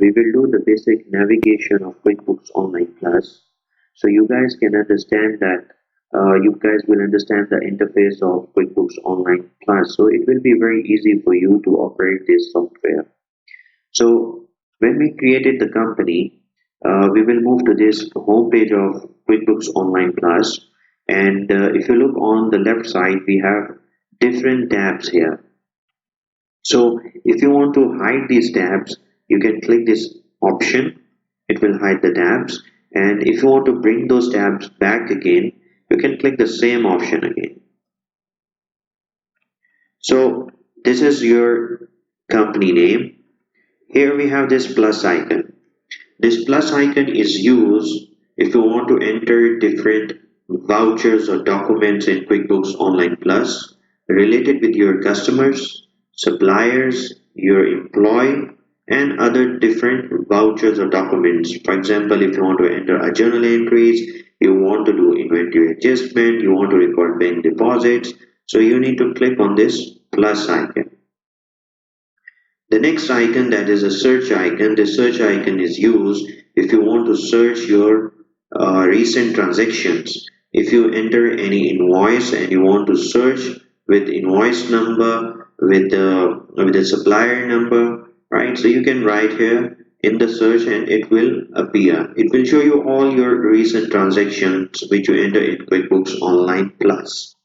we will do the basic navigation of QuickBooks Online Plus. So you guys can understand that you guys will understand the interface of QuickBooks Online Plus. So it will be very easy for you to operate this software. So when we created the company, we will move to this home page of QuickBooks Online Plus. And if you look on the left side, we have different tabs here. So if you want to hide these tabs, you can click this option. It will hide the tabs. And if you want to bring those tabs back again, you can click the same option again. So this is your company name. Here we have this plus icon. This plus icon is used if you want to enter different vouchers or documents in QuickBooks Online Plus related with your customers, suppliers, your employee, and other different vouchers or documents. For example, if you want to enter a journal entries, you want to do inventory adjustment, you want to record bank deposits, so you need to click on this plus icon. The next icon, that is a search icon. The search icon is used if you want to search your recent transactions. If you enter any invoice and you want to search with invoice number, with the supplier number, right? So you can write here in the search and it will appear. It will show you all your recent transactions which you enter in QuickBooks Online Plus.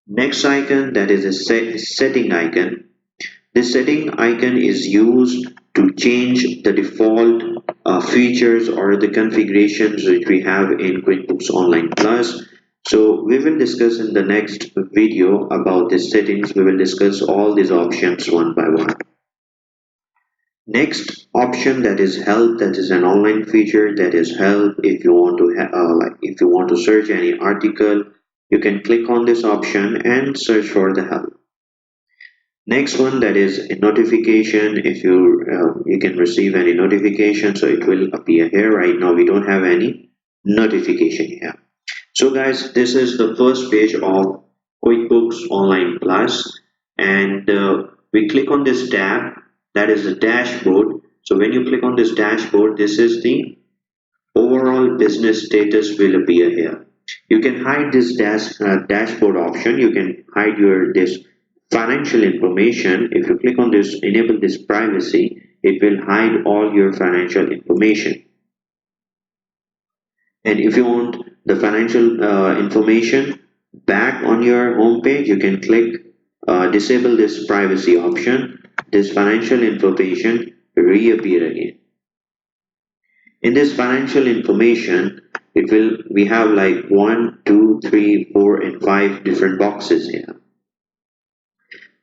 Next icon, that is a setting icon. This setting icon is used to change the default features or the configurations which we have in QuickBooks Online Plus. So we will discuss in the next video about these settings. We will discuss all these options one by one. Next option, that is help. That is an online feature, that is help. If you want to if you want to search any article, you can click on this option and search for the help. Next one, that is a notification. If you can receive any notification, so it will appear here. Right now we don't have any notification here. So guys, this is the first page of QuickBooks Online Plus, and we click on this tab, that is the dashboard. So when you click on this dashboard, this is the overall business status will appear here. You can hide this dashboard option. You can hide this financial information. If you click on this, enable this privacy, it will hide all your financial information. And if you want the financial information back on your home page, you can click disable this privacy option. This financial information reappear again. In this financial information, we have like 1, 2, 3, 4, and 5 different boxes here.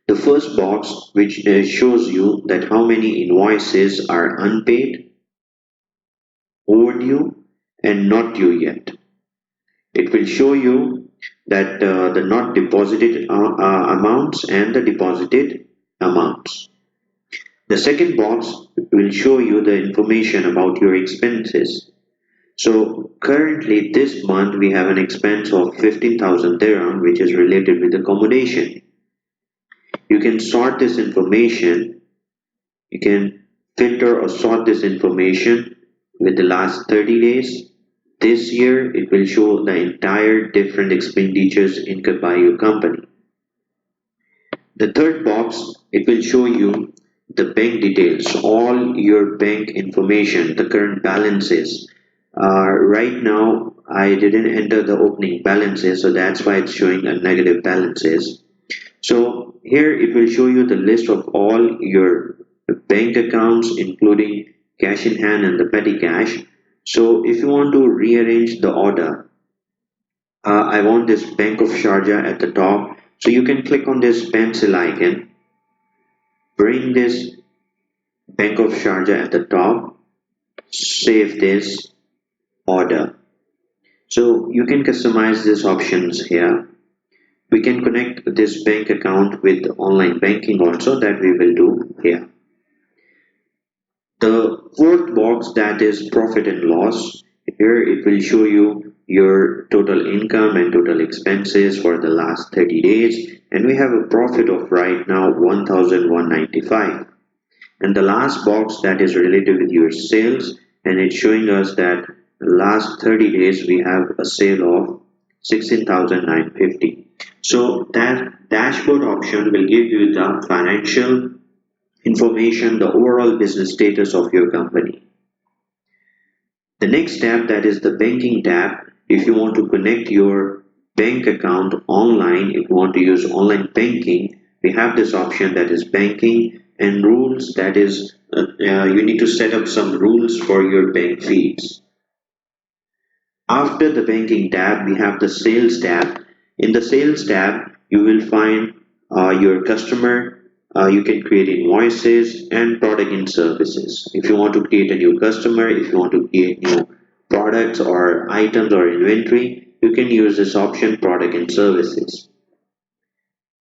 The first box, which shows you that how many invoices are unpaid, overdue, and not due yet. It will show you that the not deposited amounts and the deposited amounts. The second box will show you the information about your expenses. So currently this month we have an expense of 15,000 dirham, which is related with accommodation. You can sort this information. You can filter or sort this information with the last 30 days. This year it will show the entire different expenditures incurred by your company. The third box, it will show you the bank details, all your bank information, the current balances. Right now I didn't enter the opening balances, so that's why it's showing a negative balances. So here it will show you the list of all your bank accounts, including cash in hand and the petty cash. So if you want to rearrange the order, I want this Bank of Sharjah at the top. So you can click on this pencil icon, bring this Bank of Sharjah at the top, save this order. So you can customize these options here. We can connect this bank account with online banking also, that we will do here. The fourth box, that is profit and loss. Here it will show you your total income and total expenses for the last 30 days, and we have a profit of right now 1,195. and the last box that is related with your sales, and it's showing us that last 30 days we have a sale of 16,950. So that dashboard option will give you the financial information, the overall business status of your company. The next tab, that is the banking tab. If you want to connect your bank account online, if you want to use online banking, we have this option, that is banking and rules. That is you need to set up some rules for your bank feeds. After the banking tab, we have the sales tab. In the sales tab, you will find your customer. You can create invoices and product and services. If you want to create a new customer, if you want to create new products or items or inventory, you can use this option, product and services.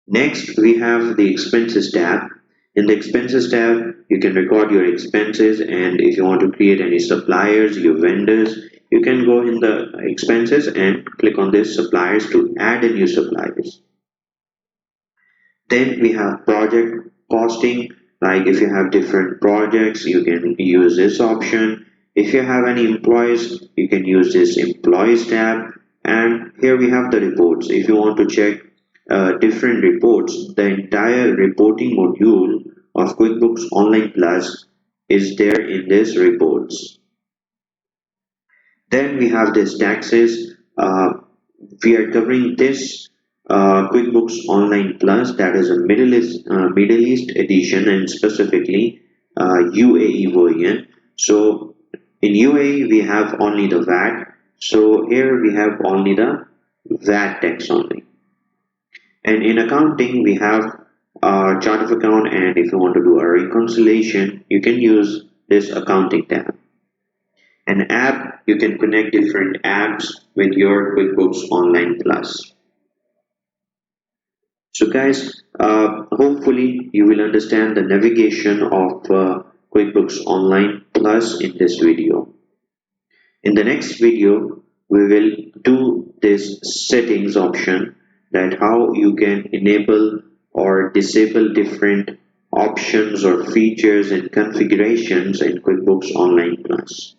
Next, we have the expenses tab. In the expenses tab, you can record your expenses, and if you want to create any suppliers, your vendors, you can go in the expenses and click on this suppliers to add a new suppliers. Then we have project costing, like if you have different projects, you can use this option. If you have any employees, you can use this employees tab. And here we have the reports. If you want to check different reports, the entire reporting module of QuickBooks Online Plus is there in this reports. Then we have this taxes. We are covering this QuickBooks Online Plus, that is a Middle East edition, and specifically UAE version. So in UAE we have only the VAT. So here we have only the VAT tax only. And in accounting we have chart of account, and if you want to do a reconciliation, you can use this accounting tab. An app, you can connect different apps with your QuickBooks Online Plus. So guys, hopefully you will understand the navigation of QuickBooks Online Plus in this video. In the next video, we will do this settings option, that how you can enable or disable different options or features and configurations in QuickBooks Online Plus.